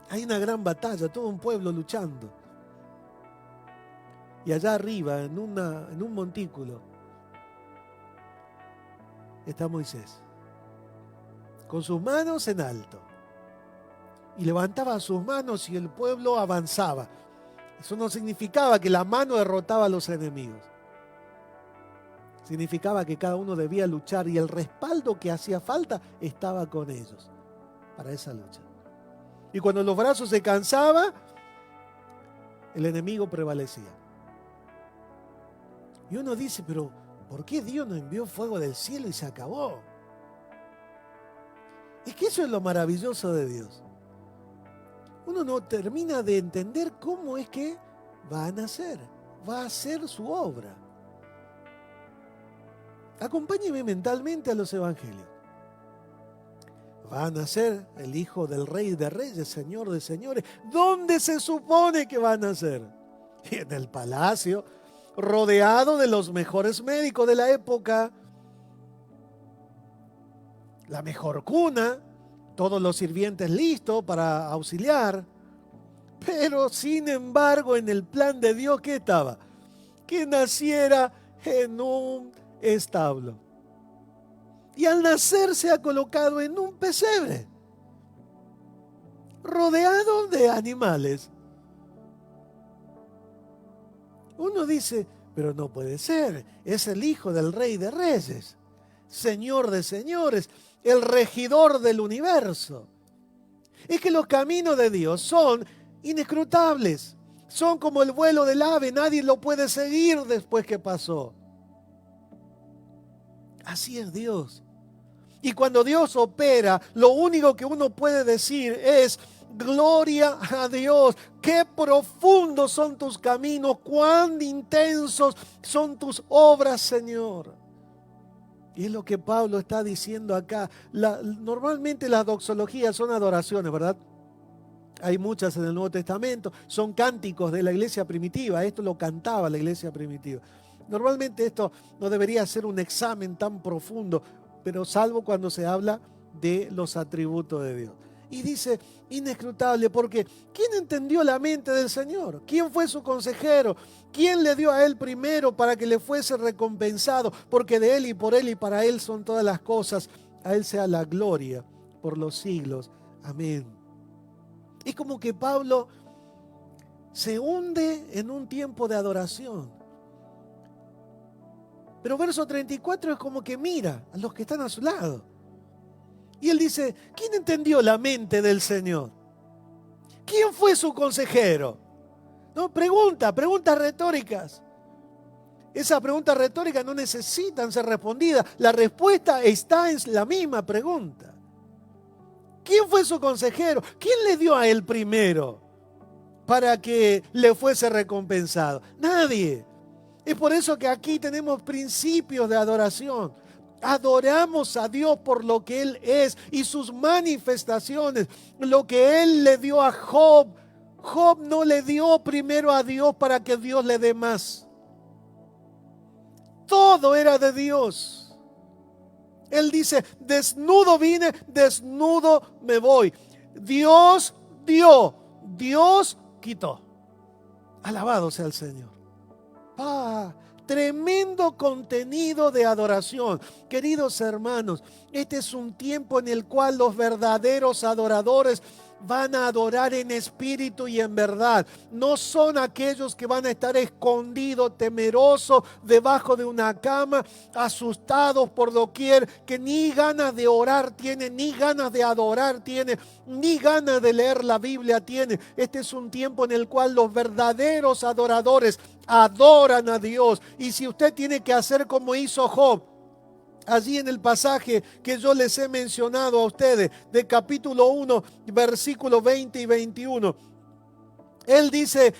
Hay una gran batalla, todo un pueblo luchando. Y allá arriba, en un montículo, está Moisés, con sus manos en alto. y levantaba sus manos y el pueblo avanzaba. Eso no significaba que la mano derrotaba a los enemigos. Significaba que cada uno debía luchar y el respaldo que hacía falta estaba con ellos para esa lucha. Y cuando los brazos se cansaban, el enemigo prevalecía. Y uno dice, pero ¿por qué Dios no envió fuego del cielo y se acabó? Es que eso es lo maravilloso de Dios. Uno no termina de entender cómo es que va a nacer, va a hacer su obra. Acompáñeme mentalmente a los evangelios. Va a nacer el hijo del rey de reyes, señor de señores. ¿Dónde se supone que va a nacer? En el palacio, rodeado de los mejores médicos de la época. La mejor cuna, todos los sirvientes listos para auxiliar. Pero sin embargo, en el plan de Dios, ¿qué estaba? Que naciera en un establo. Y al nacer se ha colocado en un pesebre, rodeado de animales. Uno dice, pero no puede ser, es el hijo del rey de reyes, señor de señores, el regidor del universo. Es que los caminos de Dios son inescrutables, son como el vuelo del ave, nadie lo puede seguir después que pasó. Así es Dios. Y cuando Dios opera, lo único que uno puede decir es, gloria a Dios, qué profundos son tus caminos, cuán intensos son tus obras, Señor. Y es lo que Pablo está diciendo acá. Normalmente las doxologías son adoraciones, ¿verdad? Hay muchas en el Nuevo Testamento, son cánticos de la iglesia primitiva, esto lo cantaba la iglesia primitiva. Normalmente esto no debería ser un examen tan profundo, pero salvo cuando se habla de los atributos de Dios. Y dice, inescrutable, porque ¿quién entendió la mente del Señor? ¿Quién fue su consejero? ¿Quién le dio a Él primero para que le fuese recompensado? Porque de Él y por Él y para Él son todas las cosas. A Él sea la gloria por los siglos. Amén. Es como que Pablo se hunde en un tiempo de adoración. Pero verso 34 es como que mira a los que están a su lado. Y él dice, ¿quién entendió la mente del Señor? ¿Quién fue su consejero? No, preguntas retóricas. Esas preguntas retóricas no necesitan ser respondidas. La respuesta está en la misma pregunta. ¿Quién fue su consejero? ¿Quién le dio a él primero para que le fuese recompensado? Nadie. Es por eso que aquí tenemos principios de adoración. Adoramos a Dios por lo que Él es y sus manifestaciones, lo que Él le dio a Job. Job no le dio primero a Dios para que Dios le dé más. Todo era de Dios. Él dice, desnudo vine, desnudo me voy. Dios dio, Dios quitó. Alabado sea el Señor. Tremendo contenido de adoración. Queridos hermanos, este es un tiempo en el cual los verdaderos adoradores van a adorar en espíritu y en verdad. No son aquellos que van a estar escondidos, temerosos, debajo de una cama, asustados por doquier, que ni ganas de orar tienen, ni ganas de adorar tienen, ni ganas de leer la Biblia tienen. Este es un tiempo en el cual los verdaderos adoradores adoran a Dios. Y si usted tiene que hacer como hizo Job, allí en el pasaje que yo les he mencionado a ustedes, de capítulo 1, versículos 20 y 21. Él dice,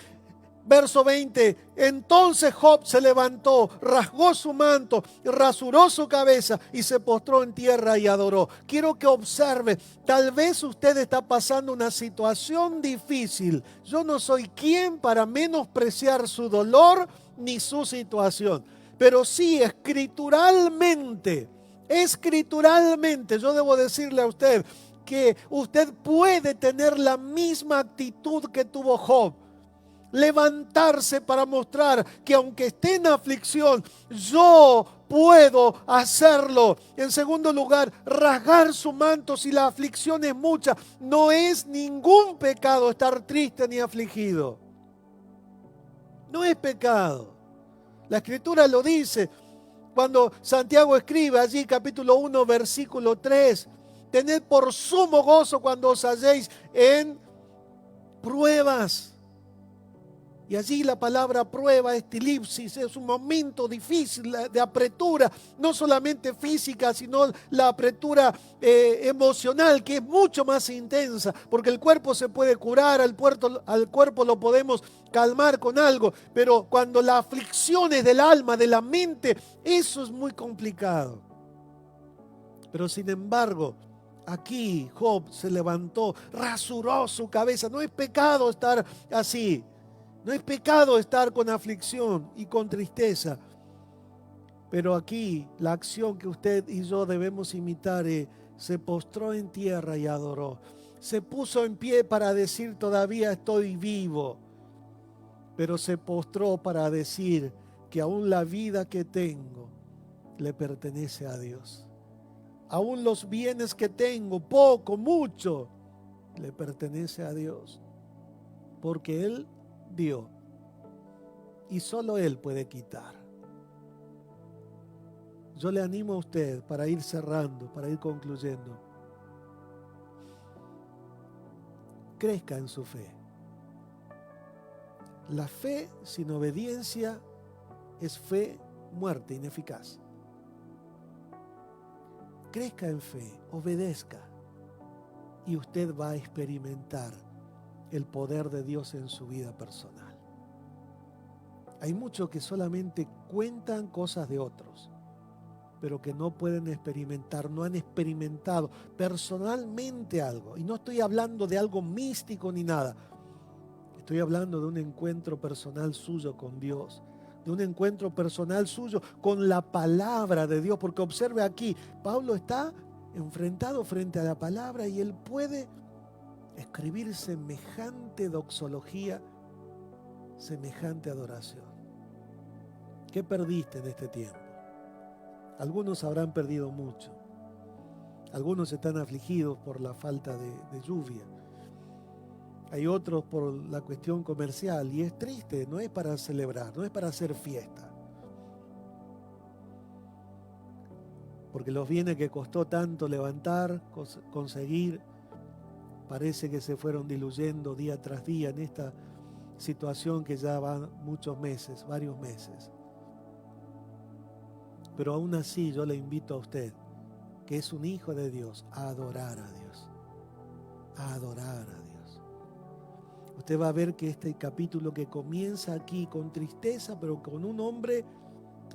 verso 20, entonces Job se levantó, rasgó su manto, rasuró su cabeza y se postró en tierra y adoró. Quiero que observe, tal vez usted está pasando una situación difícil. Yo no soy quien para menospreciar su dolor ni su situación. Pero sí, escrituralmente, yo debo decirle a usted que usted puede tener la misma actitud que tuvo Job. Levantarse para mostrar que aunque esté en aflicción, yo puedo hacerlo. En segundo lugar, rasgar su manto si la aflicción es mucha. No es ningún pecado estar triste ni afligido. No es pecado. La Escritura lo dice cuando Santiago escribe allí, capítulo 1, versículo 3. Tened por sumo gozo cuando os halléis en pruebas. Y allí la palabra prueba es tilipsis, es un momento difícil de apretura, no solamente física, sino la apretura emocional, que es mucho más intensa, porque el cuerpo se puede curar, al cuerpo lo podemos calmar con algo, pero cuando la aflicción es del alma, de la mente, eso es muy complicado. Pero sin embargo, aquí Job se levantó, rasuró su cabeza. No es pecado estar así. No es pecado estar con aflicción y con tristeza. Pero aquí la acción que usted y yo debemos imitar es: se postró en tierra y adoró. Se puso en pie para decir: todavía estoy vivo. Pero se postró para decir que aún la vida que tengo le pertenece a Dios. Aún los bienes que tengo, poco, mucho, le pertenece a Dios. Porque Él dio y solo Él puede quitar. Yo le animo a usted, para ir cerrando, para ir concluyendo: crezca en su fe. La fe sin obediencia es fe muerta, ineficaz. Crezca en fe, obedezca, y usted va a experimentar el poder de Dios en su vida personal. Hay muchos que solamente cuentan cosas de otros, pero que no pueden experimentar, no han experimentado personalmente algo. Y no estoy hablando de algo místico ni nada. Estoy hablando de un encuentro personal suyo con Dios, de un encuentro personal suyo con la palabra de Dios. Porque observe aquí, Pablo está enfrentado frente a la palabra y él puede escribir semejante doxología, semejante adoración. ¿Qué perdiste en este tiempo? Algunos habrán perdido mucho. Algunos están afligidos por la falta de lluvia. Hay otros por la cuestión comercial, y es triste, no es para celebrar, no es para hacer fiesta. Porque los bienes que costó tanto levantar, conseguir, parece que se fueron diluyendo día tras día en esta situación que ya va muchos meses, varios meses. Pero aún así yo le invito a usted, que es un hijo de Dios, a adorar a Dios. A adorar a Dios. Usted va a ver que este capítulo que comienza aquí con tristeza, pero con un hombre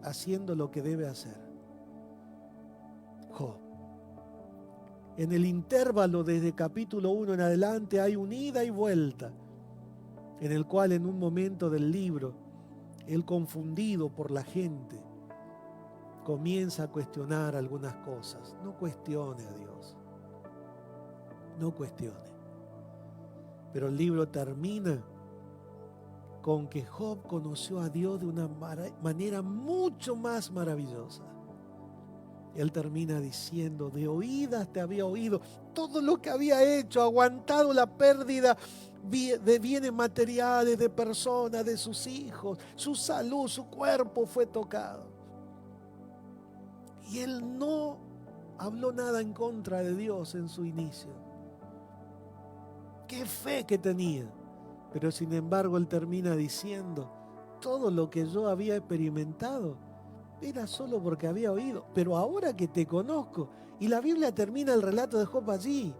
haciendo lo que debe hacer. Job. En el intervalo desde capítulo 1 en adelante hay un ida y vuelta, en el cual en un momento del libro, él, confundido por la gente, comienza a cuestionar algunas cosas. No cuestione a Dios. No cuestione. Pero el libro termina con que Job conoció a Dios de una manera mucho más maravillosa. Él termina diciendo: de oídas te había oído, todo lo que había hecho, aguantado la pérdida de bienes materiales, de personas, de sus hijos, su salud, su cuerpo fue tocado. Y él no habló nada en contra de Dios en su inicio. Qué fe que tenía. Pero sin embargo él termina diciendo: todo lo que yo había experimentado era solo porque había oído, pero ahora que te conozco. Y la Biblia termina el relato de Job allí.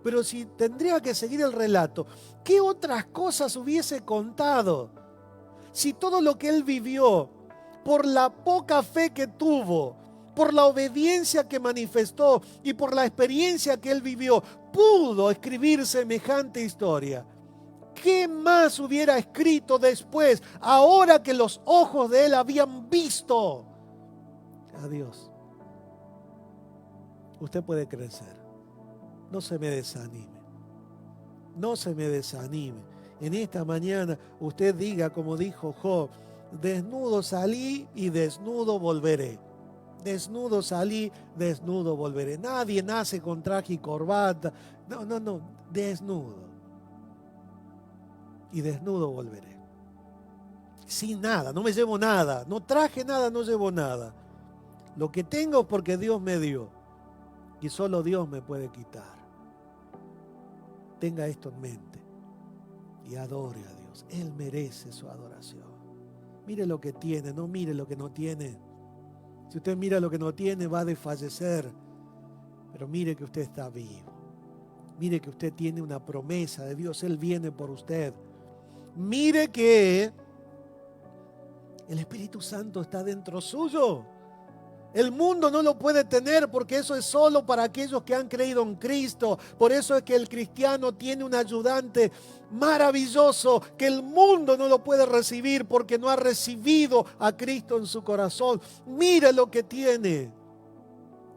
Pero si tendría que seguir el relato, ¿qué otras cosas hubiese contado? Si todo lo que él vivió, por la poca fe que tuvo, por la obediencia que manifestó y por la experiencia que él vivió, pudo escribir semejante historia, ¿qué más hubiera escrito después, ahora que los ojos de él habían visto a Dios? Usted puede crecer. No se me desanime. No se me desanime. En esta mañana usted diga, como dijo Job: desnudo salí y desnudo volveré. Desnudo salí, desnudo volveré. Nadie nace con traje y corbata. No, desnudo. Y desnudo volveré. Sin nada, no me llevo nada. No traje nada, no llevo nada. Lo que tengo es porque Dios me dio. Y solo Dios me puede quitar. Tenga esto en mente. Y adore a Dios. Él merece su adoración. Mire lo que tiene, no mire lo que no tiene. Si usted mira lo que no tiene, va a desfallecer. Pero mire que usted está vivo. Mire que usted tiene una promesa de Dios. Él viene por usted. Mire que el Espíritu Santo está dentro suyo. El mundo no lo puede tener porque eso es solo para aquellos que han creído en Cristo. Por eso es que el cristiano tiene un ayudante maravilloso que el mundo no lo puede recibir porque no ha recibido a Cristo en su corazón. Mire lo que tiene.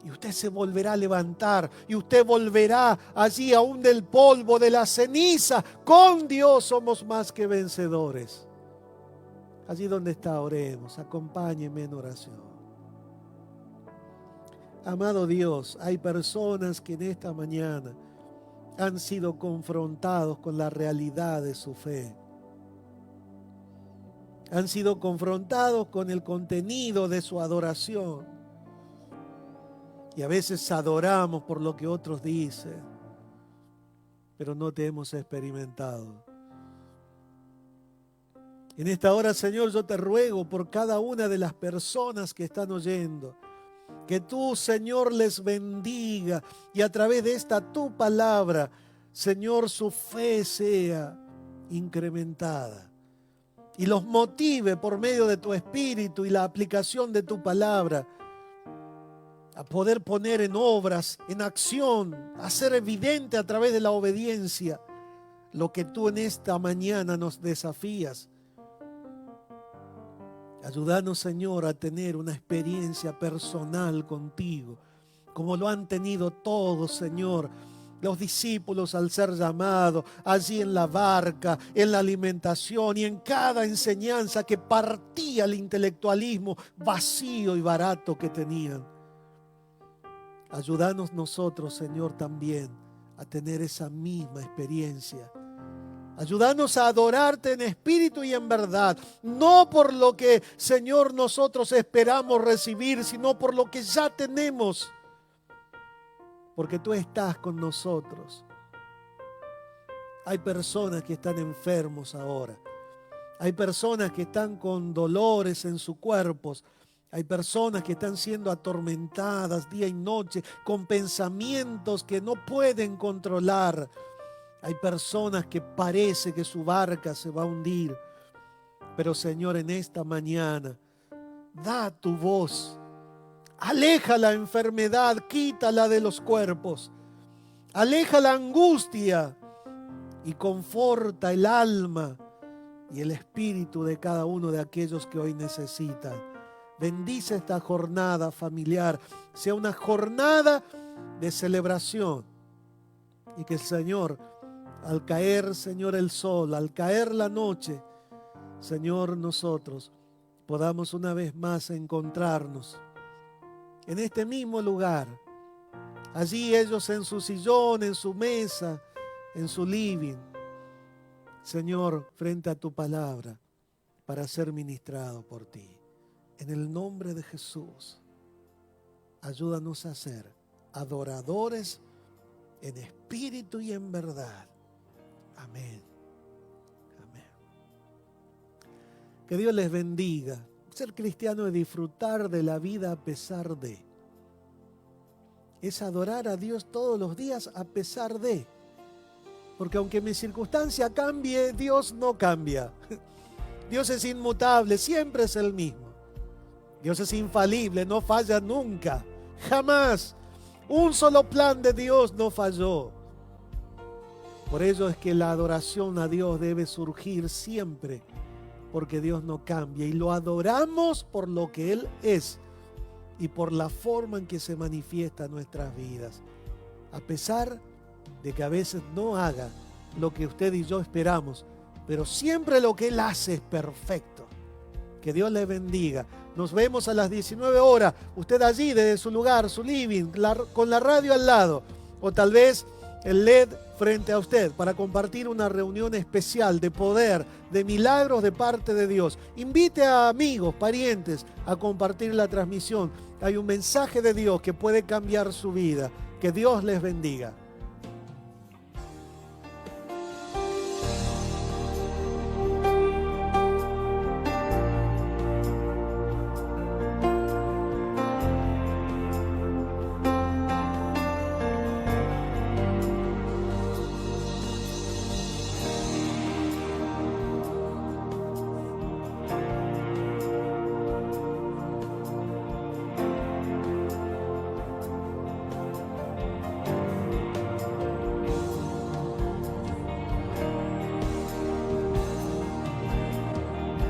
Y usted se volverá a levantar y usted volverá allí aún del polvo, de la ceniza. Con Dios somos más que vencedores. Allí donde está, oremos. Acompáñeme en oración. Amado Dios, hay personas que en esta mañana han sido confrontados con la realidad de su fe. Han sido confrontados con el contenido de su adoración. Y a veces adoramos por lo que otros dicen, pero no te hemos experimentado. En esta hora, Señor, yo te ruego por cada una de las personas que están oyendo, que tú, Señor, les bendiga y a través de esta tu palabra, Señor, su fe sea incrementada y los motive por medio de tu Espíritu y la aplicación de tu palabra a poder poner en obras, en acción, a hacer evidente a través de la obediencia lo que tú en esta mañana nos desafías. Ayúdanos, Señor, a tener una experiencia personal contigo, como lo han tenido todos, Señor, los discípulos al ser llamados, allí en la barca, en la alimentación y en cada enseñanza que partía el intelectualismo vacío y barato que tenían. Ayúdanos nosotros, Señor, también a tener esa misma experiencia. Ayúdanos a adorarte en espíritu y en verdad, no por lo que, Señor, nosotros esperamos recibir, sino por lo que ya tenemos, porque tú estás con nosotros. Hay personas que están enfermos ahora, hay personas que están con dolores en sus cuerpos, hay personas que están siendo atormentadas día y noche con pensamientos que no pueden controlar. Hay personas que parece que su barca se va a hundir. Pero, Señor, en esta mañana, da tu voz. Aleja la enfermedad, quítala de los cuerpos. Aleja la angustia y conforta el alma y el espíritu de cada uno de aquellos que hoy necesitan. Bendice esta jornada familiar, sea una jornada de celebración y que el Señor, al caer, Señor, el sol, al caer la noche, Señor, nosotros podamos una vez más encontrarnos en este mismo lugar. Allí ellos en su sillón, en su mesa, en su living. Señor, frente a tu palabra, para ser ministrado por ti. En el nombre de Jesús, ayúdanos a ser adoradores en espíritu y en verdad. Amén. Amén. Que Dios les bendiga. Ser cristiano es disfrutar de la vida a pesar de. Es adorar a Dios todos los días a pesar de. Porque aunque mi circunstancia cambie, Dios no cambia. Dios es inmutable, siempre es el mismo. Dios es infalible, no falla nunca, jamás. Un solo plan de Dios no falló. Por ello es que la adoración a Dios debe surgir siempre, porque Dios no cambia. Y lo adoramos por lo que Él es y por la forma en que se manifiesta en nuestras vidas. A pesar de que a veces no haga lo que usted y yo esperamos, pero siempre lo que Él hace es perfecto. Que Dios les bendiga. Nos vemos a las 19 horas. Usted allí desde su lugar, su living, con la radio al lado. O tal vez el LED frente a usted para compartir una reunión especial de poder, de milagros de parte de Dios. Invite a amigos, parientes a compartir la transmisión. Hay un mensaje de Dios que puede cambiar su vida. Que Dios les bendiga.